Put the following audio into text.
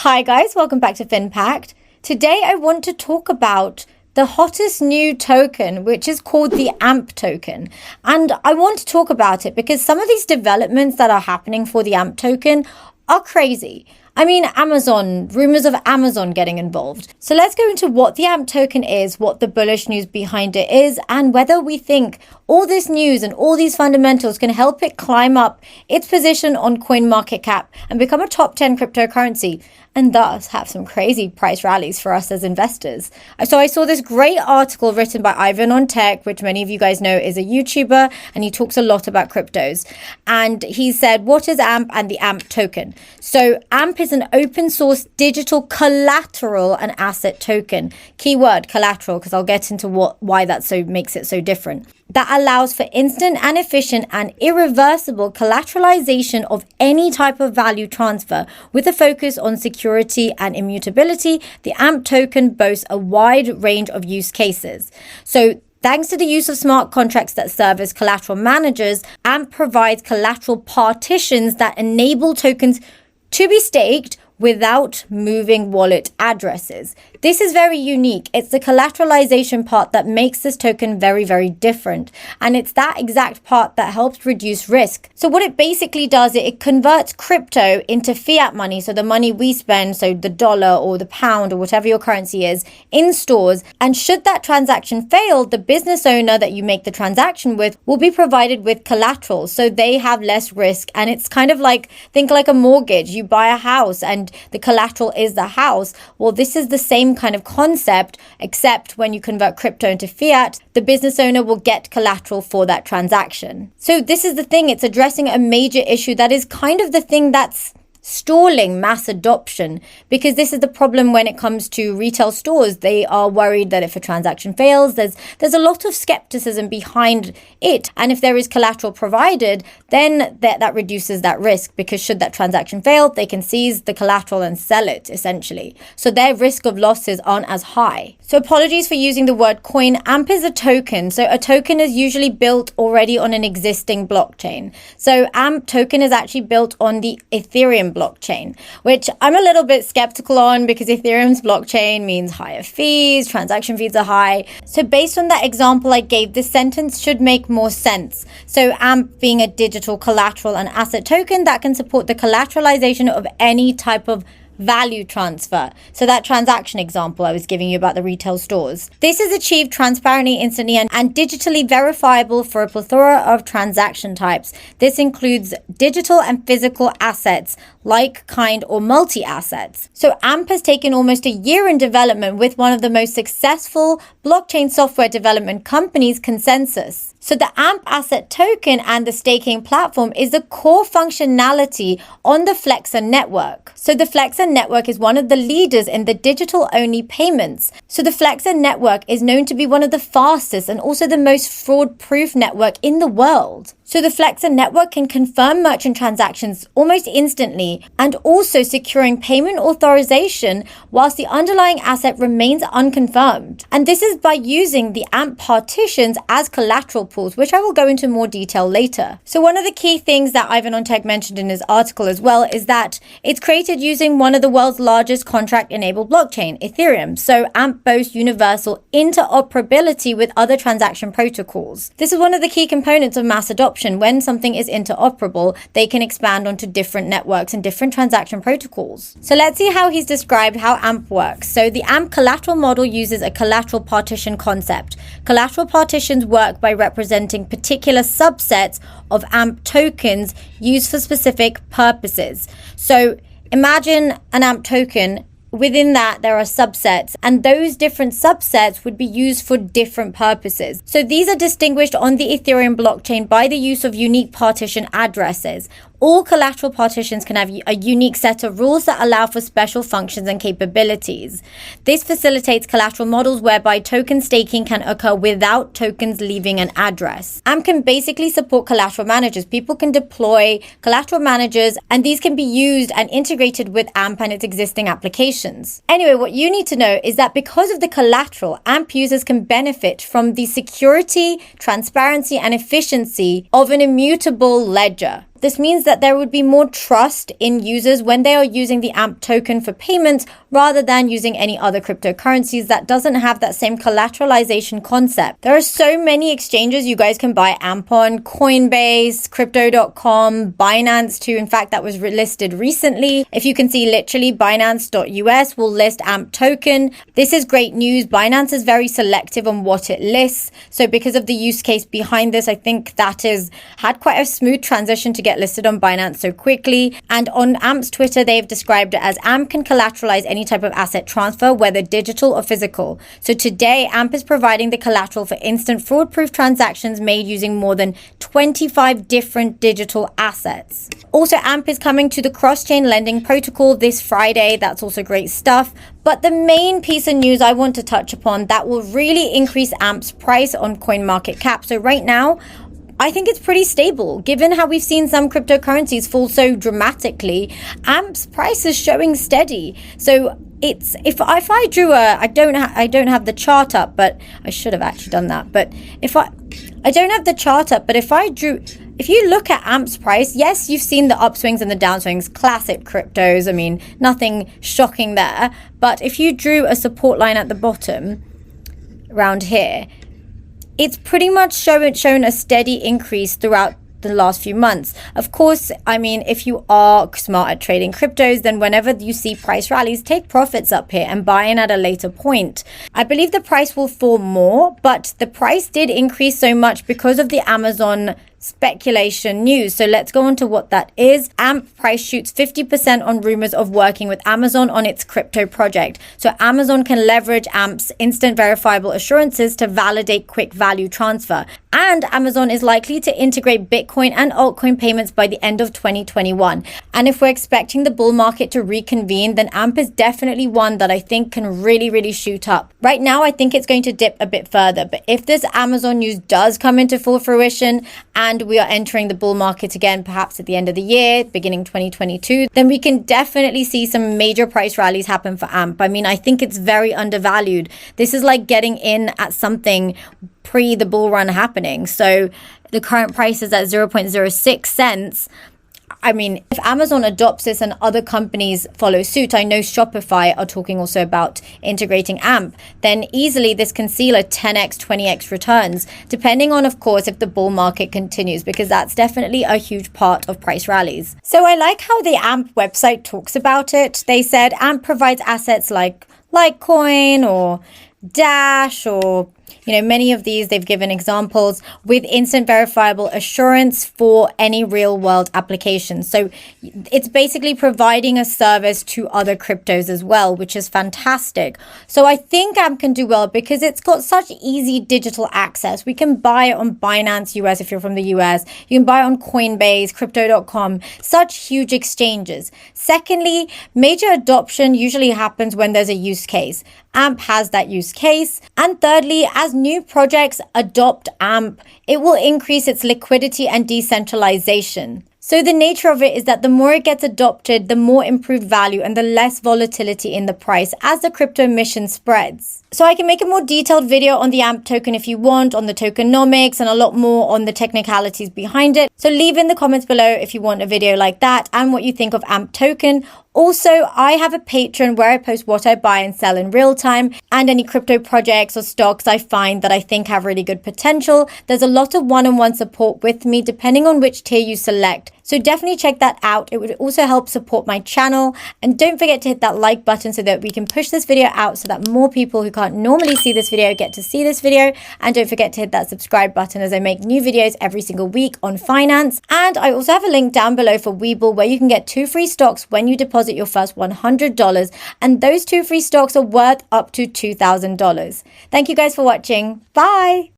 Hi guys, welcome back to Finpact. Today I want to talk about the hottest new token, which is called the AMP token. And I want to talk about it because some of these developments that are happening for the AMP token are crazy. I mean, Amazon, rumors of Amazon getting involved. So let's go into what the AMP token is, what the bullish news behind it is, and whether we think all this news and all these fundamentals can help it climb up its position on CoinMarketCap and become a top 10 cryptocurrency, and thus have some crazy price rallies for us as investors. So I saw this great article written by Ivan on Tech, which many of you guys know is a YouTuber, and he talks a lot about cryptos. And he said, what is AMP and the AMP token? So AMP is an open source digital collateral and asset token. Keyword collateral, because I'll get into why that makes it so different. That allows for instant and efficient and irreversible collateralization of any type of value transfer with a focus on security and immutability. The AMP token boasts a wide range of use cases. So thanks to the use of smart contracts that serve as collateral managers, AMP provides collateral partitions that enable tokens to be staked without moving wallet addresses. This is very unique. It's the collateralization part that makes this token very, very different. And it's that exact part that helps reduce risk. So what it basically does, it converts crypto into fiat money. So the money we spend, so the dollar or the pound or whatever your currency is, in stores. And should that transaction fail, the business owner that you make the transaction with will be provided with collateral. So they have less risk. And it's kind of like, think like a mortgage. You buy a house and the collateral is the house. Well, this is the same kind of concept, except when you convert crypto into fiat, the business owner will get collateral for that transaction. So this is the thing, it's addressing a major issue that is kind of the thing that's stalling mass adoption, because this is the problem when it comes to retail stores. They are worried that if a transaction fails, there's a lot of skepticism behind it. And if there is collateral provided, then that reduces that risk, because should that transaction fail, they can seize the collateral and sell it essentially. So their risk of losses aren't as high. So apologies for using the word coin. AMP is a token. So a token is usually built already on an existing blockchain. So AMP token is actually built on the Ethereum blockchain, which I'm a little bit skeptical on, because Ethereum's blockchain means higher fees, transaction fees are high. So based on that example I gave, this sentence should make more sense. So AMP being a digital collateral and asset token that can support the collateralization of any type of value transfer. So that transaction example I was giving you about the retail stores. This is achieved transparently, instantly, and digitally verifiable for a plethora of transaction types. This includes digital and physical assets, like kind or multi-assets. So AMP has taken almost a year in development with one of the most successful blockchain software development companies, ConsenSys. So the AMP asset token and the staking platform is the core functionality on the Flexer network. So the Flexer network is one of the leaders in the digital-only payments. So the Flexer network is known to be one of the fastest and also the most fraud-proof network in the world. So the Flexer network can confirm merchant transactions almost instantly, and also securing payment authorization whilst the underlying asset remains unconfirmed. And this is by using the AMP partitions as collateral pools, which I will go into more detail later. So one of the key things that Ivan on Tech mentioned in his article as well is that it's created using one of the world's largest contract-enabled blockchain, Ethereum. So AMP boasts universal interoperability with other transaction protocols. This is one of the key components of mass adoption. When something is interoperable, they can expand onto different networks and different transaction protocols. So let's see how he's described how AMP works. So the AMP collateral model uses a collateral partition concept. Collateral partitions work by representing particular subsets of AMP tokens used for specific purposes. So imagine an AMP token. Within that, there are subsets, and those different subsets would be used for different purposes. So these are distinguished on the Ethereum blockchain by the use of unique partition addresses. All collateral partitions can have a unique set of rules that allow for special functions and capabilities. This facilitates collateral models whereby token staking can occur without tokens leaving an address. AMP can basically support collateral managers. People can deploy collateral managers, and these can be used and integrated with AMP and its existing applications. Anyway, what you need to know is that because of the collateral, AMP users can benefit from the security, transparency, and efficiency of an immutable ledger. This means that there would be more trust in users when they are using the AMP token for payments rather than using any other cryptocurrencies that doesn't have that same collateralization concept. There are so many exchanges you guys can buy AMP on: Coinbase, Crypto.com, Binance too. In fact, that was listed recently. If you can see, literally Binance.us will list AMP token. This is great news. Binance is very selective on what it lists. So because of the use case behind this, I think that has had quite a smooth transition to get listed on Binance so quickly. And on AMP's Twitter, they've described it as AMP can collateralize any type of asset transfer, whether digital or physical. So today, AMP is providing the collateral for instant fraud-proof transactions made using more than 25 different digital assets. Also, AMP is coming to the cross-chain lending protocol this Friday. That's also great stuff. But the main piece of news I want to touch upon that will really increase AMP's price on CoinMarketCap. So right now, I think it's pretty stable. Given how we've seen some cryptocurrencies fall so dramatically, AMP's price is showing steady. So it's if I drew I don't have the chart up, but I should have actually done that. But I don't have the chart up, but if you look at AMP's price, yes, you've seen the upswings and the downswings, classic cryptos. I mean, nothing shocking there. But if you drew a support line at the bottom around here, it's pretty much shown a steady increase throughout the last few months. Of course, I mean, if you are smart at trading cryptos, then whenever you see price rallies, take profits up here and buy in at a later point. I believe the price will fall more, but the price did increase so much because of the Amazon speculation news. So let's go on to what that is. AMP price shoots 50% on rumors of working with Amazon on its crypto project. So Amazon can leverage AMP's instant verifiable assurances to validate quick value transfer. And Amazon is likely to integrate Bitcoin and altcoin payments by the end of 2021. And if we're expecting the bull market to reconvene, then AMP is definitely one that I think can really, really shoot up. Right now, I think it's going to dip a bit further. But if this Amazon news does come into full fruition and we are entering the bull market again, perhaps at the end of the year, beginning 2022, then we can definitely see some major price rallies happen for AMP. I mean, I think it's very undervalued. This is like getting in at something pre the bull run happening. So the current price is at 0.06 cents. I mean, if Amazon adopts this and other companies follow suit, I know Shopify are talking also about integrating AMP, then easily this can seal a 10x, 20x returns, depending on, of course, if the bull market continues, because that's definitely a huge part of price rallies. So I like how the AMP website talks about it. They said AMP provides assets like Litecoin or Dash or many of these, they've given examples with instant verifiable assurance for any real world applications. So it's basically providing a service to other cryptos as well, which is fantastic. So I think AMP can do well because it's got such easy digital access. We can buy it on Binance US if you're from the US. You can buy it on Coinbase, Crypto.com, such huge exchanges. Secondly, major adoption usually happens when there's a use case. AMP has that use case. And thirdly, as new projects adopt AMP, it will increase its liquidity and decentralization. So the nature of it is that the more it gets adopted, the more improved value and the less volatility in the price as the crypto mission spreads. So I can make a more detailed video on the AMP token if you want, on the tokenomics and a lot more on the technicalities behind it. So leave in the comments below if you want a video like that and what you think of AMP token. Also, I have a Patreon where I post what I buy and sell in real time and any crypto projects or stocks I find that I think have really good potential. There's a lot of one-on-one support with me depending on which tier you select. So definitely check that out. It would also help support my channel. And don't forget to hit that like button so that we can push this video out so that more people who can't normally see this video get to see this video. And don't forget to hit that subscribe button as I make new videos every single week on finance. And I also have a link down below for WEBULL where you can get 2 free stocks when you deposit your first $100. And those 2 free stocks are worth up to $2,000. Thank you guys for watching. Bye.